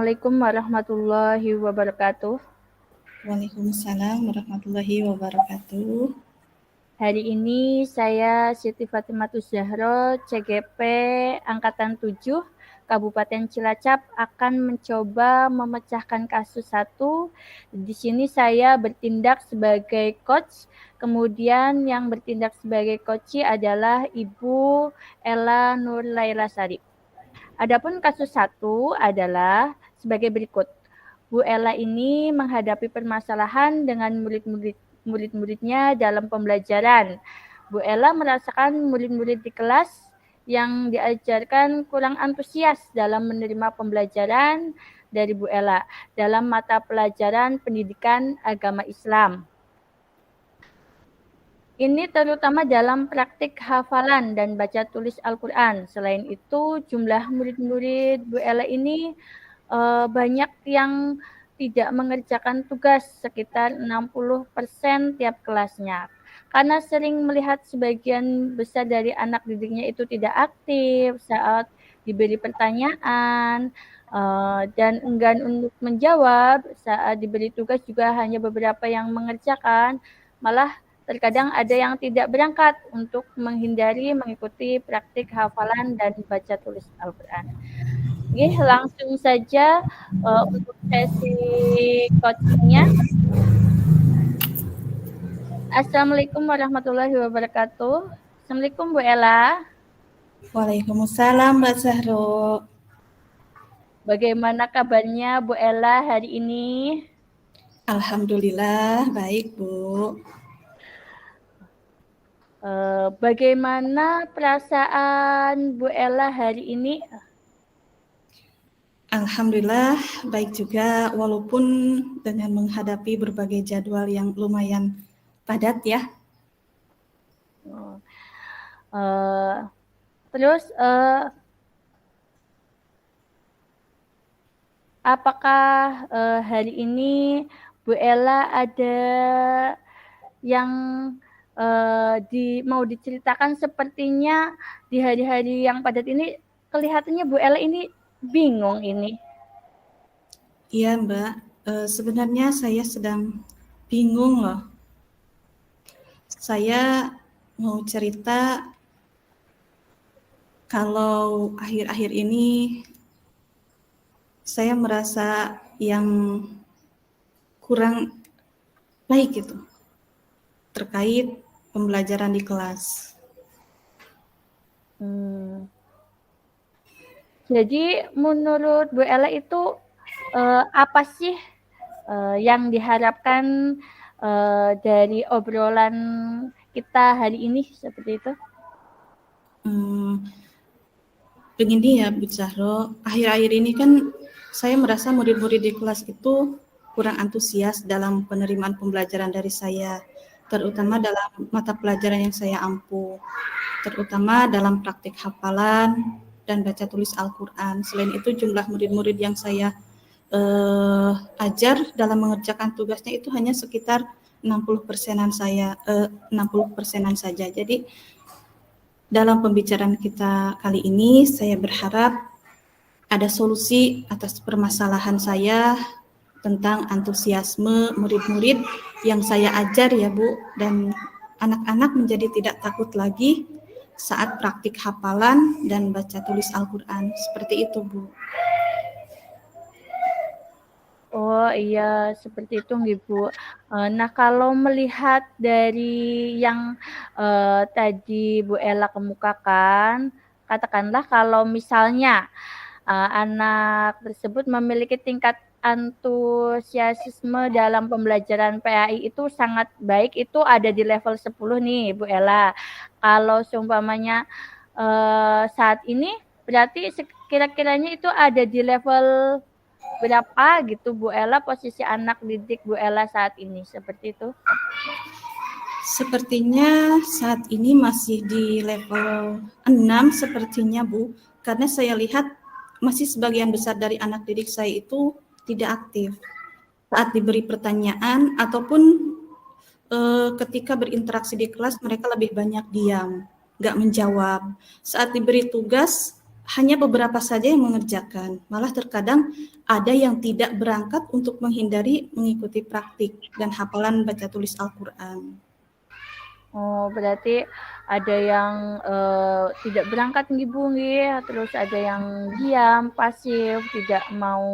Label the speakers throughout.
Speaker 1: Assalamualaikum warahmatullahi wabarakatuh.
Speaker 2: Waalaikumsalam warahmatullahi wabarakatuh.
Speaker 1: Hari ini saya Siti Fatimatus Zahro, CGP Angkatan 7, Kabupaten Cilacap akan mencoba memecahkan kasus 1. Di sini saya bertindak sebagai coach, kemudian yang bertindak sebagai coach adalah Ibu Ella Nur Laila Sari. Adapun kasus 1 adalah sebagai berikut. Bu Ella ini menghadapi permasalahan dengan murid-muridnya dalam pembelajaran. Bu Ella merasakan murid-murid di kelas yang diajarkan kurang antusias dalam menerima pembelajaran dari Bu Ella dalam mata pelajaran pendidikan agama Islam. Ini terutama dalam praktik hafalan dan baca tulis Al-Quran. Selain itu, jumlah murid-murid Bu Ella ini banyak yang tidak mengerjakan tugas, sekitar 60% tiap kelasnya. Karena sering melihat sebagian besar dari anak didiknya itu tidak aktif saat diberi pertanyaan, dan enggan untuk menjawab saat diberi tugas juga hanya beberapa yang mengerjakan, malah terkadang ada yang tidak berangkat untuk menghindari mengikuti praktik hafalan dan baca tulis Al-Quran. Oke, langsung saja untuk sesi coachingnya. Assalamualaikum warahmatullahi wabarakatuh. Assalamualaikum Bu Ella.
Speaker 2: Waalaikumsalam Mbak Zahro.
Speaker 1: Bagaimana kabarnya Bu Ella hari ini?
Speaker 2: Alhamdulillah baik Bu.
Speaker 1: Bagaimana perasaan Bu Ella hari ini?
Speaker 2: Alhamdulillah baik juga, walaupun dengan menghadapi berbagai jadwal yang lumayan padat ya.
Speaker 1: Terus apakah hari ini Bu Ella ada yang mau diceritakan? Sepertinya di hari-hari yang padat ini kelihatannya Bu Ella ini bingung ini.
Speaker 2: Iya Mbak, sebenarnya saya sedang bingung loh. Saya mau cerita kalau akhir-akhir ini saya merasa yang kurang baik itu terkait pembelajaran di kelas.
Speaker 1: Jadi menurut Bu Ella itu apa sih yang diharapkan dari obrolan kita hari ini seperti itu?
Speaker 2: Begini ya Bu Zahro, akhir-akhir ini kan saya merasa murid-murid di kelas itu kurang antusias dalam penerimaan pembelajaran dari saya, terutama dalam mata pelajaran yang saya ampu, terutama dalam praktik hafalan dan baca tulis Al-Quran. Selain itu jumlah murid-murid yang saya ajar dalam mengerjakan tugasnya itu hanya sekitar 60%-an saja. Jadi dalam pembicaraan kita kali ini saya berharap ada solusi atas permasalahan saya tentang antusiasme murid-murid yang saya ajar ya Bu, dan anak-anak menjadi tidak takut lagi saat praktik hafalan dan baca tulis Al-Quran. Seperti itu Bu.
Speaker 1: Oh iya, seperti itu Bu. Nah kalau melihat dari yang tadi Bu Ella kemukakan, katakanlah kalau misalnya anak tersebut memiliki tingkat antusiasme dalam pembelajaran PAI itu sangat baik, itu ada di level 10 nih Bu Ella. Kalau seumpamanya saat ini berarti kira-kiranya itu ada di level berapa gitu Bu Ella, posisi anak didik Bu Ella saat ini, seperti itu?
Speaker 2: Sepertinya saat ini masih di level 6 sepertinya Bu, karena saya lihat masih sebagian besar dari anak didik saya itu tidak aktif saat diberi pertanyaan ataupun ketika berinteraksi di kelas mereka lebih banyak diam, nggak menjawab. Saat diberi tugas hanya beberapa saja yang mengerjakan. Malah terkadang ada yang tidak berangkat untuk menghindari mengikuti praktik dan hafalan baca tulis Al-Quran.
Speaker 1: Oh, berarti ada yang tidak berangkat ngibu nggih, terus ada yang diam, pasif, tidak mau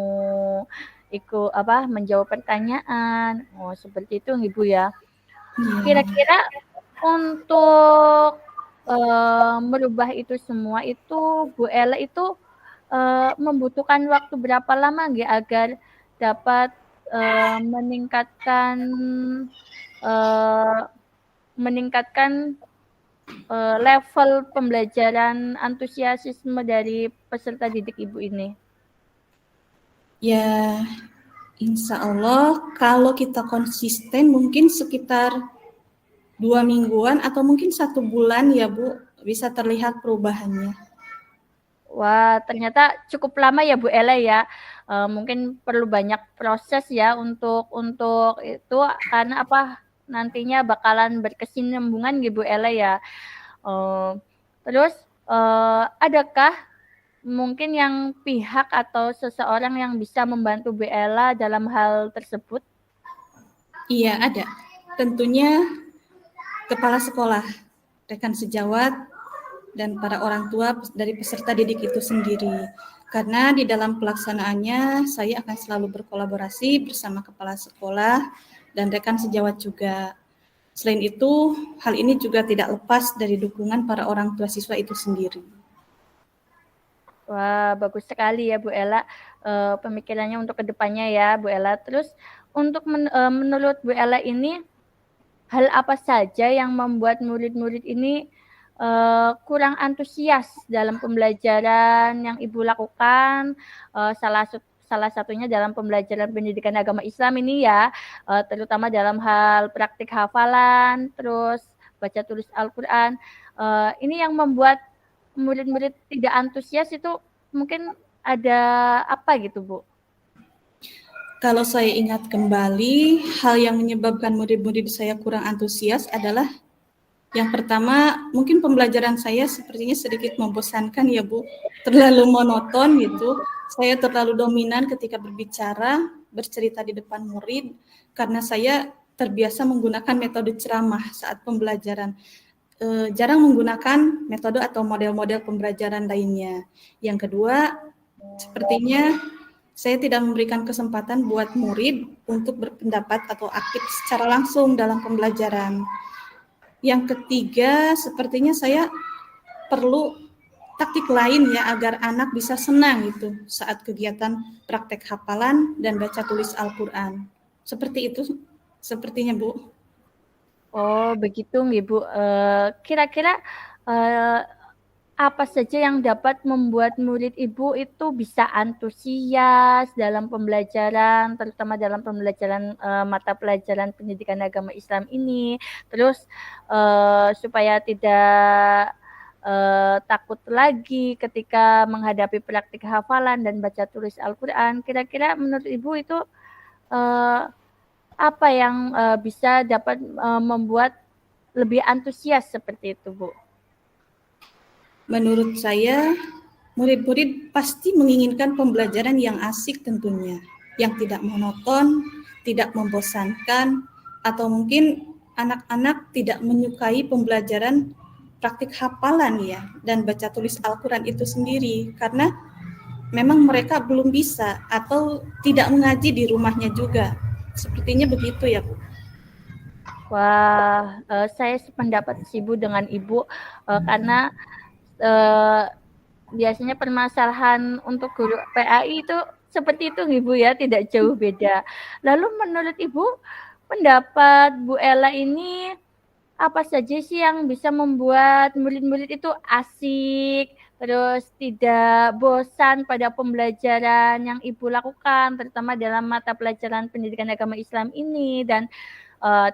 Speaker 1: ikut menjawab pertanyaan. Oh, seperti itu ngibu ya. Kira-kira untuk merubah itu semua itu Bu Ella itu membutuhkan waktu berapa lama nggih agar dapat meningkatkan level pembelajaran antusiasme dari peserta didik Ibu ini?
Speaker 2: Ya, insya Allah kalau kita konsisten mungkin sekitar 2 mingguan atau mungkin 1 bulan ya Bu, bisa terlihat perubahannya.
Speaker 1: Wah, ternyata cukup lama ya Bu Ella ya. Mungkin perlu banyak proses ya untuk itu karena nantinya bakalan berkesinambungan gitu Bu Ella ya. Terus adakah mungkin yang pihak atau seseorang yang bisa membantu Bu Ella dalam hal tersebut?
Speaker 2: Iya, ada. Tentunya kepala sekolah, rekan sejawat, dan para orang tua dari peserta didik itu sendiri. Karena di dalam pelaksanaannya saya akan selalu berkolaborasi bersama kepala sekolah dan rekan sejawat juga. Selain itu, hal ini juga tidak lepas dari dukungan para orang tua siswa itu sendiri.
Speaker 1: Wah, bagus sekali ya Bu Ella pemikirannya untuk kedepannya ya Bu Ella. Terus untuk menurut Bu Ella ini hal apa saja yang membuat murid-murid ini kurang antusias dalam pembelajaran yang Ibu lakukan, salah satunya dalam pembelajaran pendidikan agama Islam ini ya, terutama dalam hal praktik hafalan, terus baca tulis Al-Quran. Ini yang membuat murid-murid tidak antusias itu mungkin ada apa gitu Bu?
Speaker 2: Kalau saya ingat kembali, hal yang menyebabkan murid-murid saya kurang antusias adalah yang pertama, mungkin pembelajaran saya sepertinya sedikit membosankan ya Bu, terlalu monoton gitu. Saya terlalu dominan ketika berbicara, bercerita di depan murid, karena saya terbiasa menggunakan metode ceramah saat pembelajaran. Jarang menggunakan metode atau model-model pembelajaran lainnya. Yang kedua, sepertinya saya tidak memberikan kesempatan buat murid untuk berpendapat atau aktif secara langsung dalam pembelajaran. Yang ketiga, sepertinya saya perlu taktik lain ya agar anak bisa senang itu saat kegiatan praktek hafalan dan baca tulis Al-Quran. Seperti itu sepertinya Bu.
Speaker 1: Oh, begitu Ibu. Kira-kira apa saja yang dapat membuat murid Ibu itu bisa antusias dalam pembelajaran, terutama dalam pembelajaran mata pelajaran pendidikan agama Islam ini, terus supaya tidak takut lagi ketika menghadapi praktik hafalan dan baca tulis Al-Quran. Kira-kira menurut Ibu itu apa yang bisa dapat membuat lebih antusias seperti itu, Bu?
Speaker 2: Menurut saya, murid-murid pasti menginginkan pembelajaran yang asik tentunya, yang tidak monoton, tidak membosankan, atau mungkin anak-anak tidak menyukai pembelajaran praktik hafalan ya, dan baca tulis Al-Quran itu sendiri, karena memang mereka belum bisa atau tidak mengaji di rumahnya juga. Sepertinya begitu ya, Bu.
Speaker 1: Wah, saya sependapat sih Bu dengan Ibu, karena biasanya permasalahan untuk guru PAI itu seperti itu Ibu ya, tidak jauh beda. Lalu menurut Ibu, pendapat Bu Ella ini apa saja sih yang bisa membuat murid-murid itu asik, terus tidak bosan pada pembelajaran yang Ibu lakukan, terutama dalam mata pelajaran pendidikan agama Islam ini, dan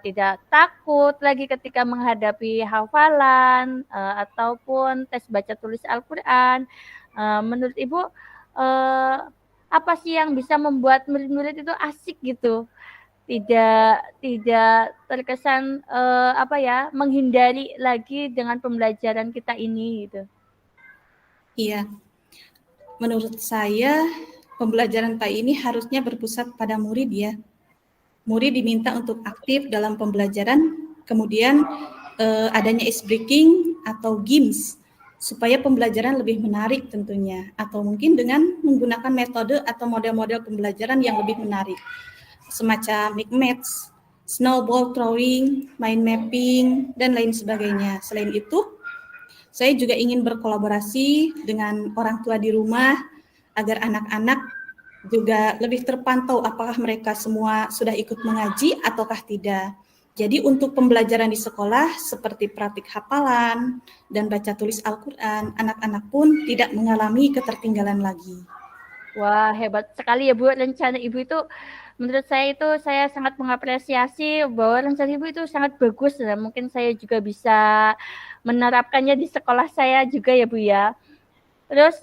Speaker 1: tidak takut lagi ketika menghadapi hafalan ataupun tes baca tulis Al-Quran. Menurut Ibu, apa sih yang bisa membuat murid-murid itu asik gitu? Tidak terkesan menghindari lagi dengan pembelajaran kita ini gitu.
Speaker 2: Iya, Menurut saya, pembelajaran PAI ini harusnya berpusat pada murid ya. Murid diminta untuk aktif dalam pembelajaran, kemudian adanya ice breaking atau games supaya pembelajaran lebih menarik tentunya, atau mungkin dengan menggunakan metode atau model-model pembelajaran yang lebih menarik, semacam mix match, snowball throwing, mind mapping, dan lain sebagainya. Selain itu, saya juga ingin berkolaborasi dengan orang tua di rumah agar anak-anak juga lebih terpantau apakah mereka semua sudah ikut mengaji ataukah tidak. Jadi untuk pembelajaran di sekolah seperti praktik hafalan dan baca tulis Al-Quran, anak-anak pun tidak mengalami ketertinggalan lagi.
Speaker 1: Wah, hebat sekali ya Bu, rencana Ibu itu menurut saya itu saya sangat mengapresiasi bahwa rencana Ibu itu sangat bagus dan mungkin saya juga bisa menerapkannya di sekolah saya juga ya Bu ya. Terus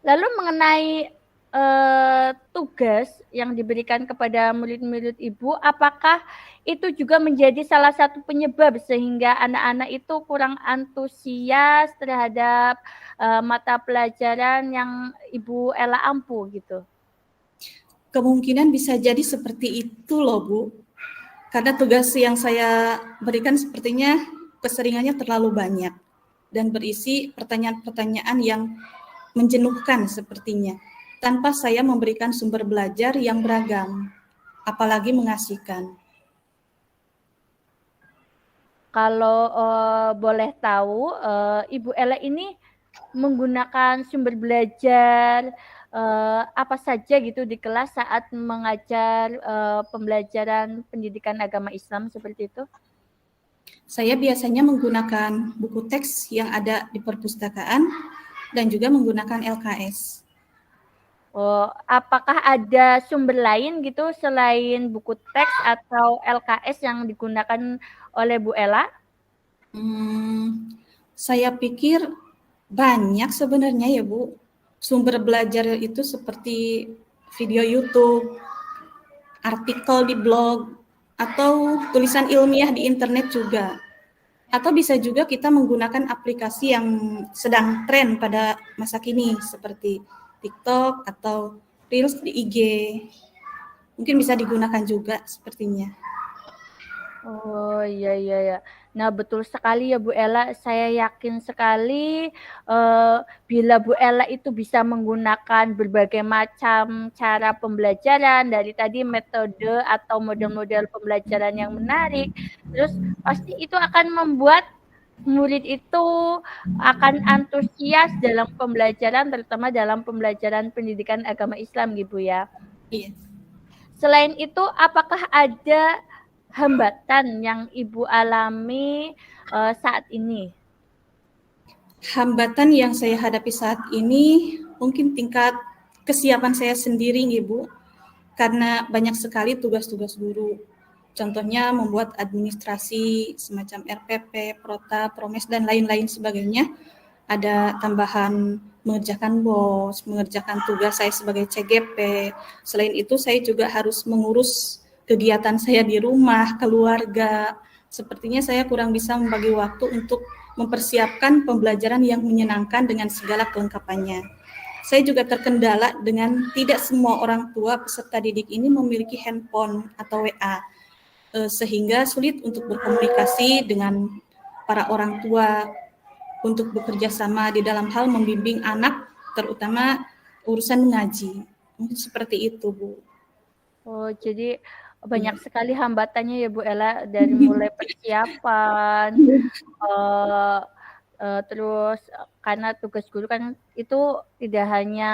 Speaker 1: lalu mengenai tugas yang diberikan kepada murid-murid Ibu, apakah itu juga menjadi salah satu penyebab sehingga anak-anak itu kurang antusias terhadap mata pelajaran yang Ibu Ella ampu gitu?
Speaker 2: Kemungkinan bisa jadi seperti itu loh Bu, karena tugas yang saya berikan sepertinya keseringannya terlalu banyak dan berisi pertanyaan-pertanyaan yang menjenuhkan sepertinya, tanpa saya memberikan sumber belajar yang beragam, apalagi mengasihkan.
Speaker 1: Kalau boleh tahu, Ibu Ella ini menggunakan sumber belajar apa saja gitu di kelas saat mengajar pembelajaran pendidikan agama Islam seperti itu?
Speaker 2: Saya biasanya menggunakan buku teks yang ada di perpustakaan dan juga menggunakan LKS.
Speaker 1: Oh, apakah ada sumber lain gitu selain buku teks atau LKS yang digunakan oleh Bu Ella?
Speaker 2: Saya pikir banyak sebenarnya ya Bu. Sumber belajar itu seperti video YouTube, artikel di blog, atau tulisan ilmiah di internet juga. Atau bisa juga kita menggunakan aplikasi yang sedang tren pada masa kini seperti TikTok atau Reels di IG. Mungkin bisa digunakan juga sepertinya.
Speaker 1: Oh, iya iya ya. Nah, betul sekali ya Bu Ella, saya yakin sekali bila Bu Ella itu bisa menggunakan berbagai macam cara pembelajaran dari tadi metode atau model-model pembelajaran yang menarik, terus pasti itu akan membuat murid itu akan antusias dalam pembelajaran, terutama dalam pembelajaran pendidikan agama Islam gitu ya.
Speaker 2: Iya.
Speaker 1: Selain itu, apakah ada hambatan yang Ibu alami saat ini?
Speaker 2: Hambatan yang saya hadapi saat ini mungkin tingkat kesiapan saya sendiri, Ibu, karena banyak sekali tugas-tugas guru. Contohnya membuat administrasi semacam RPP, Prota, Promes, dan lain-lain sebagainya. Ada tambahan mengerjakan BOS, mengerjakan tugas saya sebagai CGP. Selain itu saya juga harus mengurus kegiatan saya di rumah, keluarga. Sepertinya saya kurang bisa membagi waktu untuk mempersiapkan pembelajaran yang menyenangkan dengan segala kelengkapannya. Saya juga terkendala dengan tidak semua orang tua peserta didik ini memiliki handphone atau WA, sehingga sulit untuk berkomunikasi dengan para orang tua untuk bekerja sama di dalam hal membimbing anak, terutama urusan mengaji. Mungkin seperti itu, Bu.
Speaker 1: Oh, jadi
Speaker 2: Iya.
Speaker 1: banyak sekali hambatannya ya Bu Ella, dari mulai persiapan, terus karena tugas guru kan itu tidak hanya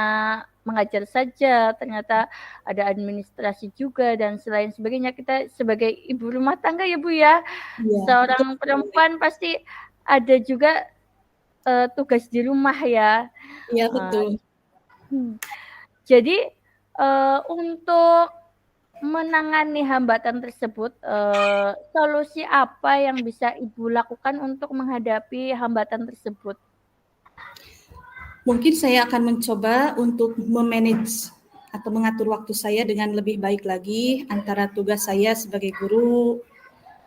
Speaker 1: mengajar saja, ternyata ada administrasi juga dan selain sebagainya. Kita sebagai ibu rumah tangga ya Bu ya,
Speaker 2: Iya, betul
Speaker 1: seorang
Speaker 2: sekali.
Speaker 1: perempuan pasti ada juga tugas di rumah ya.
Speaker 2: Iya,
Speaker 1: Uh,
Speaker 2: betul.
Speaker 1: jadi untuk menangani hambatan tersebut, solusi apa yang bisa Ibu lakukan untuk menghadapi hambatan tersebut?
Speaker 2: Mungkin saya akan mencoba untuk memanage atau mengatur waktu saya dengan lebih baik lagi antara tugas saya sebagai guru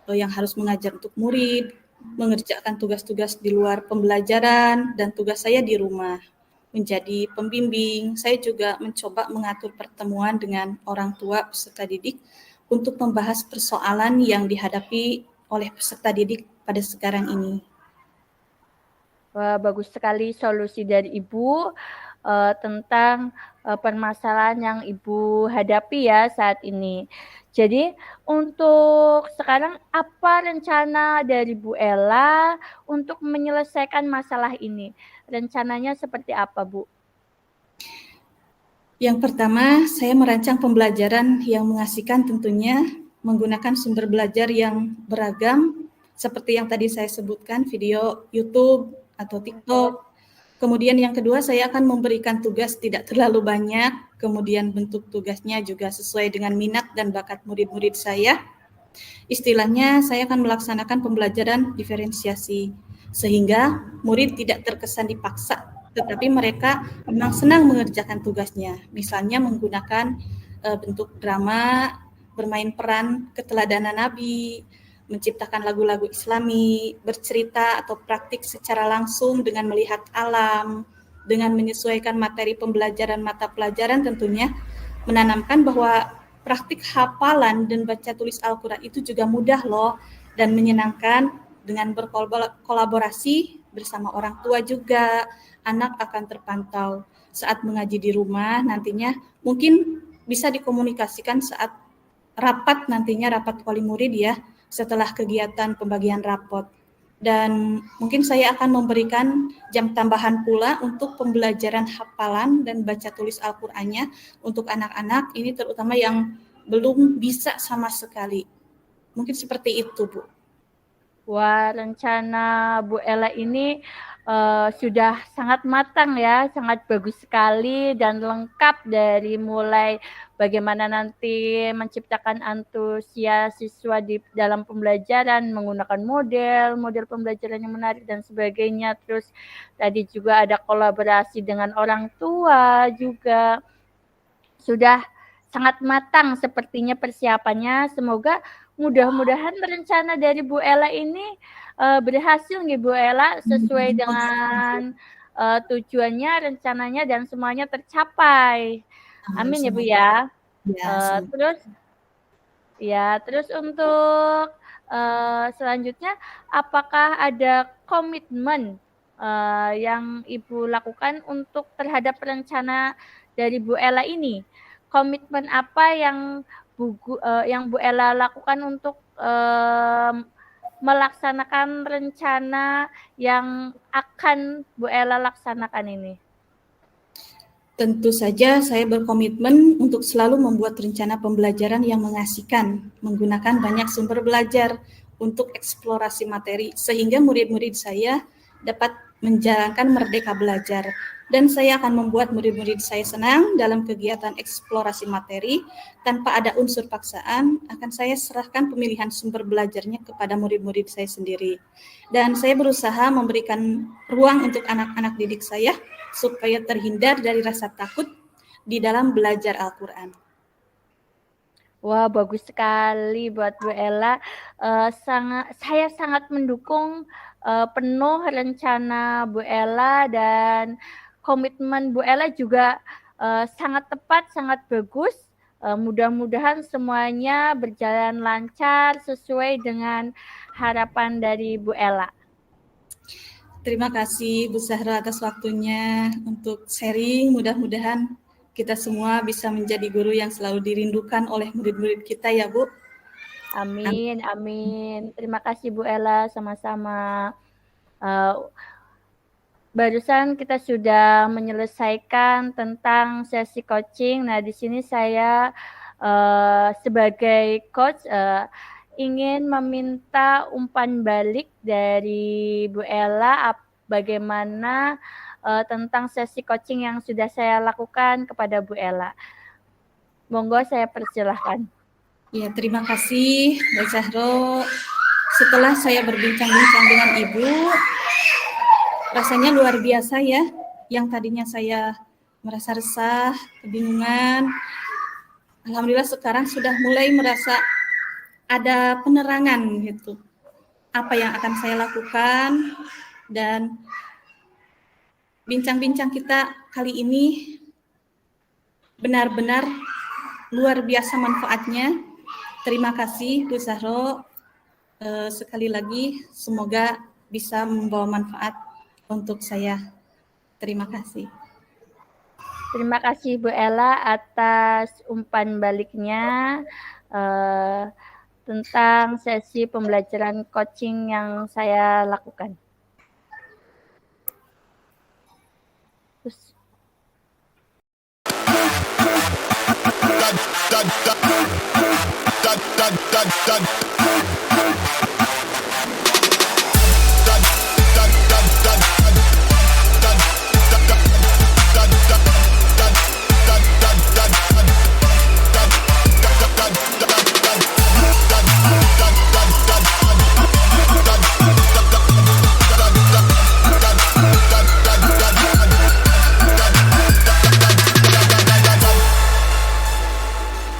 Speaker 2: yang harus mengajar untuk murid, mengerjakan tugas-tugas di luar pembelajaran, dan tugas saya di rumah. menjadi pembimbing. Saya juga mencoba mengatur pertemuan dengan orang tua peserta didik untuk membahas persoalan yang dihadapi oleh peserta didik pada sekarang ini.
Speaker 1: Wah, bagus sekali solusi dari Ibu tentang permasalahan yang Ibu hadapi ya saat ini. Jadi untuk sekarang apa rencana dari Bu Ella untuk menyelesaikan masalah ini? Rencananya seperti apa, Bu?
Speaker 2: Yang pertama, saya merancang pembelajaran yang mengasihkan tentunya menggunakan sumber belajar yang beragam seperti yang tadi saya sebutkan, video YouTube atau TikTok. Kemudian yang kedua, saya akan memberikan tugas tidak terlalu banyak, kemudian bentuk tugasnya juga sesuai dengan minat dan bakat murid-murid saya. Istilahnya, saya akan melaksanakan pembelajaran diferensiasi, sehingga murid tidak terkesan dipaksa, tetapi mereka memang senang mengerjakan tugasnya. Misalnya menggunakan bentuk drama, bermain peran keteladanan Nabi, menciptakan lagu-lagu Islami, bercerita atau praktik secara langsung dengan melihat alam, dengan menyesuaikan materi pembelajaran mata pelajaran tentunya, menanamkan bahwa praktik hafalan dan baca tulis Al-Quran itu juga mudah loh dan menyenangkan dengan berkolaborasi bersama orang tua juga. Anak akan terpantau saat mengaji di rumah nantinya mungkin bisa dikomunikasikan saat rapat nantinya, rapat wali murid ya, setelah kegiatan pembagian rapot. Dan mungkin saya akan memberikan jam tambahan pula untuk pembelajaran hafalan dan baca tulis Al-Qur'annya untuk anak-anak ini terutama yang belum bisa sama sekali. Mungkin seperti itu, Bu.
Speaker 1: Wah, rencana Bu Ella ini sudah sangat matang ya, sangat bagus sekali dan lengkap dari mulai bagaimana nanti menciptakan antusias siswa di dalam pembelajaran menggunakan model pembelajaran yang menarik dan sebagainya. Terus tadi juga ada kolaborasi dengan orang tua juga. Sudah sangat matang sepertinya persiapannya. Semoga mudah-mudahan rencana dari Bu Ella ini berhasil nih Bu Ella sesuai dengan tujuannya, rencananya dan semuanya tercapai. Amin ya Bu ya. Terus untuk selanjutnya apakah ada komitmen yang Ibu lakukan untuk terhadap rencana dari Bu Ella ini? Komitmen apa yang Bu Ella lakukan untuk melaksanakan rencana yang akan Bu Ella laksanakan ini?
Speaker 2: Tentu saja saya berkomitmen untuk selalu membuat rencana pembelajaran yang mengasihkan, menggunakan banyak sumber belajar untuk eksplorasi materi, sehingga murid-murid saya dapat menjalankan merdeka belajar. Dan saya akan membuat murid-murid saya senang dalam kegiatan eksplorasi materi, tanpa ada unsur paksaan, akan saya serahkan pemilihan sumber belajarnya kepada murid-murid saya sendiri. Dan saya berusaha memberikan ruang untuk anak-anak didik saya, supaya terhindar dari rasa takut di dalam belajar Al-Quran.
Speaker 1: Wah, bagus sekali buat Bu Ella. Saya sangat mendukung penuh rencana Bu Ella dan komitmen Bu Ella juga sangat tepat, sangat bagus. Mudah-mudahan semuanya berjalan lancar sesuai dengan harapan dari Bu Ella.
Speaker 2: Terima kasih Bu Zahra atas waktunya untuk sharing. Mudah-mudahan kita semua bisa menjadi guru yang selalu dirindukan oleh murid-murid kita ya Bu.
Speaker 1: Amin, amin. Terima kasih Bu Ella, sama-sama. Barusan kita sudah menyelesaikan tentang sesi coaching. Nah, di sini saya sebagai coach ingin meminta umpan balik dari Bu Ella bagaimana tentang sesi coaching yang sudah saya lakukan kepada Bu Ella. Monggo saya persilahkan.
Speaker 2: Ya, terima kasih Mbak Zahro. Setelah saya berbincang-bincang dengan Ibu, rasanya luar biasa ya. Yang tadinya saya merasa resah, kebingungan. Alhamdulillah sekarang sudah mulai merasa ada penerangan gitu. Apa yang akan saya lakukan dan bincang-bincang kita kali ini benar-benar luar biasa manfaatnya. Terima kasih Bu Zahro. Sekali lagi semoga bisa membawa manfaat untuk saya. Terima kasih.
Speaker 1: Terima kasih Bu Ella atas umpan baliknya tentang sesi pembelajaran coaching yang saya lakukan. Terus.